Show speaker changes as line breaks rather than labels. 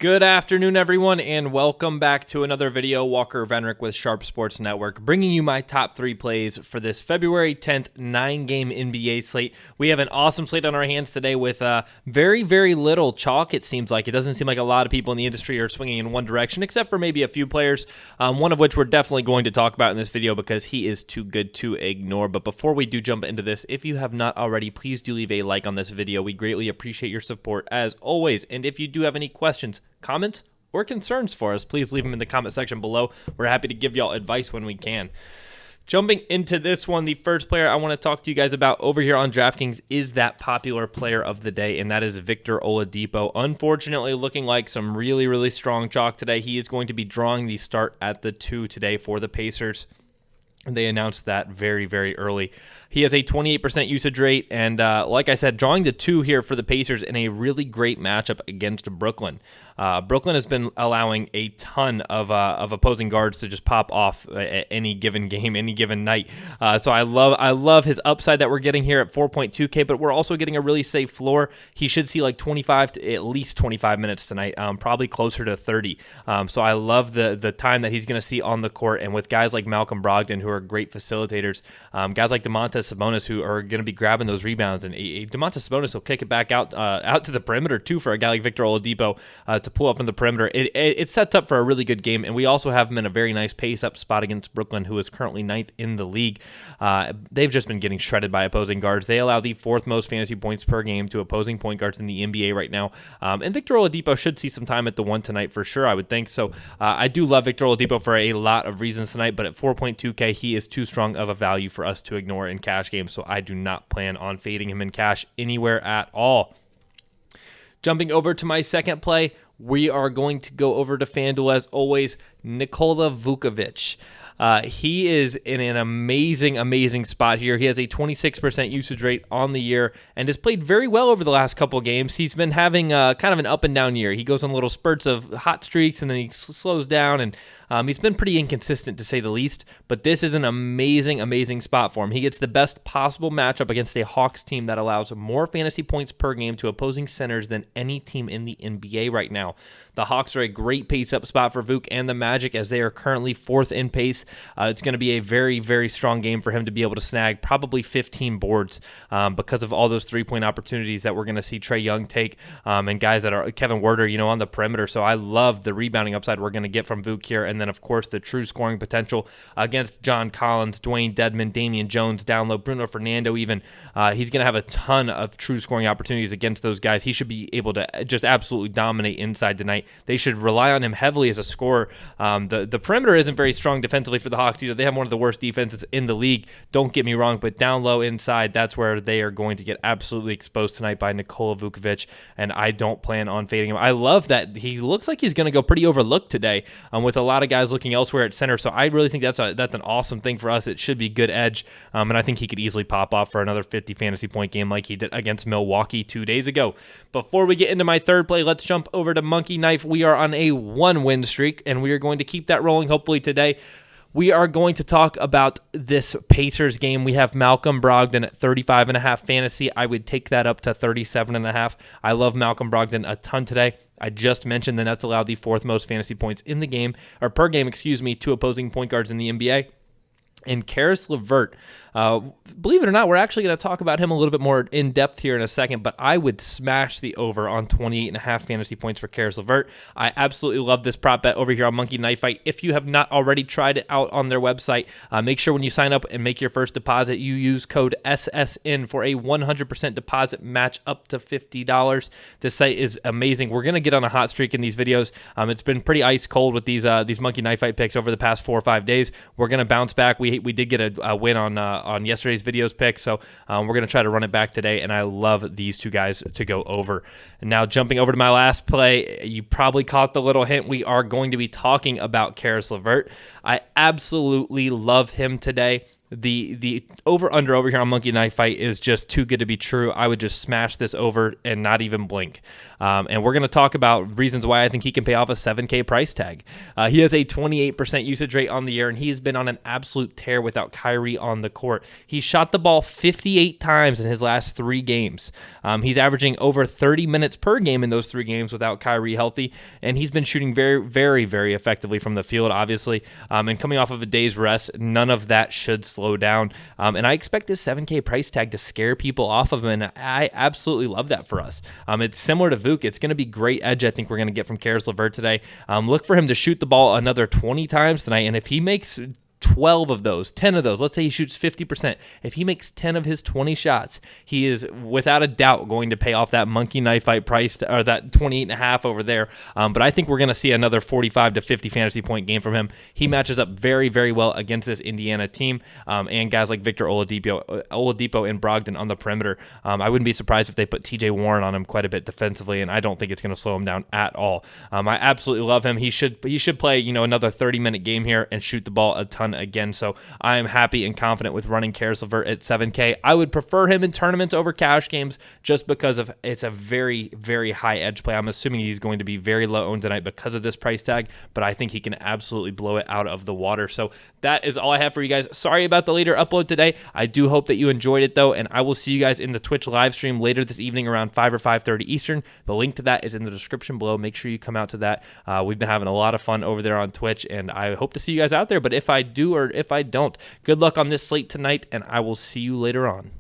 Good afternoon, everyone, and welcome back to another video. Walker Venrick with Sharp Sports Network, bringing you my top 3 plays for this February 10th 9-game NBA slate. We have an awesome slate on our hands today with very, very little chalk, it seems like. It doesn't seem like a lot of people in the industry are swinging in one direction, except for maybe a few players, one of which we're definitely going to talk about in this video because he is too good to ignore. But before we do jump into this, if you have not already, please do leave a like on this video. We greatly appreciate your support, as always. And if you do have any questions, comments, or concerns for us, please leave them in the comment section below. We're happy to give y'all advice when we can. Jumping into this one, the first player I want to talk to you guys about over here on DraftKings is that popular player of the day, and that is Victor Oladipo. Unfortunately, looking like some really, really strong chalk today. He is going to be drawing the start at the 2 today for the Pacers. They announced that very, very early. He has a 28% usage rate, and like I said, drawing the 2 here for the Pacers in a really great matchup against Brooklyn. Brooklyn has been allowing a ton of opposing guards to just pop off at any given game, any given night. So I love his upside that we're getting here at 4.2K, but we're also getting a really safe floor. He should see like 25 to at least 25 minutes tonight, probably closer to 30. So I love the time that he's going to see on the court, and with guys like Malcolm Brogdon, who are great facilitators, guys like Domantas Sabonis, who are going to be grabbing those rebounds, and Domantas Sabonis will kick it back out to the perimeter too for a guy like Victor Oladipo to pull up from the perimeter. It sets up for a really good game, and we also have him in a very nice pace-up spot against Brooklyn, who is currently 9th in the league. They've just been getting shredded by opposing guards. They allow the 4th most fantasy points per game to opposing point guards in the NBA right now, and Victor Oladipo should see some time at the 1 tonight for sure, I would think. So I do love Victor Oladipo for a lot of reasons tonight, but at 4.2K, he is too strong of a value for us to ignore in cash games, so I do not plan on fading him in cash anywhere at all. Jumping over to my second play, we are going to go over to FanDuel as always, Nikola Vucevic. He is in an amazing spot here. He has a 26% usage rate on the year and has played very well over the last couple of games. He's been having kind of an up and down year. He goes on little spurts of hot streaks and then he slows down, and he's been pretty inconsistent to say the least, but this is an amazing spot for him. He gets the best possible matchup against a Hawks team that allows more fantasy points per game to opposing centers than any team in the NBA right now. The Hawks are a great pace-up spot for Vuk and the Magic, as they are currently 4th in pace. It's going to be a very strong game for him to be able to snag probably 15 boards because of all those three-point opportunities that we're going to see Trae Young take, and guys that are Kevin Werder, on the perimeter. So I love the rebounding upside we're going to get from Vuk here, and then of course the true scoring potential against John Collins, Dwayne Dedmon, Damian Jones down low, Bruno Fernando even. He's going to have a ton of true scoring opportunities against those guys. He should be able to just absolutely dominate inside tonight. They should rely on him heavily as a scorer. The perimeter isn't very strong defensively for the Hawks either. They have one of the worst defenses in the league, don't get me wrong, but down low inside, that's where they are going to get absolutely exposed tonight by Nikola Vucevic, and I don't plan on fading him. I love that he looks like he's going to go pretty overlooked today, with a lot of guys looking elsewhere at center, so I really think that's an awesome thing for us. It should be good edge, and I think he could easily pop off for another 50 fantasy point game like he did against Milwaukee 2 days ago. Before we get into my third play, let's jump over to Monkey Knife. We are on a 1-win streak, and we are going to keep that rolling hopefully today. We are going to talk about this Pacers game. We have Malcolm Brogdon at 35.5 fantasy. I would take that up to 37.5. I love Malcolm Brogdon a ton today. I just mentioned the Nets allowed the 4th most fantasy points in the game, or per game, to opposing point guards in the NBA. And Karis LeVert, believe it or not, we're actually going to talk about him a little bit more in depth here in a second, but I would smash the over on 28.5 fantasy points for Karis LeVert. I absolutely love this prop bet over here on MonkeyKnifeFight. If you have not already tried it out on their website, make sure when you sign up and make your first deposit, you use code SSN for a 100% deposit match up to $50. This site is amazing. We're going to get on a hot streak in these videos. It's been pretty ice cold with these MonkeyKnifeFight picks over the past 4 or 5 days. We're going to bounce back. We did get a win on yesterday's videos pick, so we're going to try to run it back today, and I love these two guys to go over. And now jumping over to my last play, you probably caught the little hint. We are going to be talking about Karis LeVert. I absolutely love him today. The over-under over here on Monkey Knife Fight is just too good to be true. I would just smash this over and not even blink. And we're going to talk about reasons why I think he can pay off a $7K price tag. He has a 28% usage rate on the year, and he has been on an absolute tear without Kyrie on the court. He shot the ball 58 times in his last 3 games. He's averaging over 30 minutes per game in those 3 games without Kyrie healthy, and he's been shooting very, very, very effectively from the field, obviously. And coming off of a day's rest, none of that should slow down. And I expect this $7K price tag to scare people off of him, and I absolutely love that for us. It's similar to Vuk. It's going to be great edge I think we're going to get from Karis LeVert today. Look for him to shoot the ball another 20 times tonight, and if he makes 12 of those, 10 of those, let's say he shoots 50%. If he makes 10 of his 20 shots, he is without a doubt going to pay off that Monkey Knife Fight price, or that 28.5 over there. But I think we're going to see another 45 to 50 fantasy point game from him. He matches up very, very well against this Indiana team, and guys like Victor Oladipo and Brogdon on the perimeter. I wouldn't be surprised if they put TJ Warren on him quite a bit defensively, and I don't think it's going to slow him down at all. I absolutely love him. He should play another 30-minute game here and shoot the ball a ton again. So I am happy and confident with running Karis LeVert at 7K. I would prefer him in tournaments over cash games just because of it's a very, very high edge play. I'm assuming he's going to be very low owned tonight because of this price tag, but I think he can absolutely blow it out of the water. So that is all I have for you guys. Sorry about the later upload today. I do hope that you enjoyed it though, and I will see you guys in the Twitch live stream later this evening around 5 or 5:30 Eastern. The link to that is in the description below. Make sure you come out to that. We've been having a lot of fun over there on Twitch, and I hope to see you guys out there. But if I do or if I don't, good luck on this slate tonight, and I will see you later on.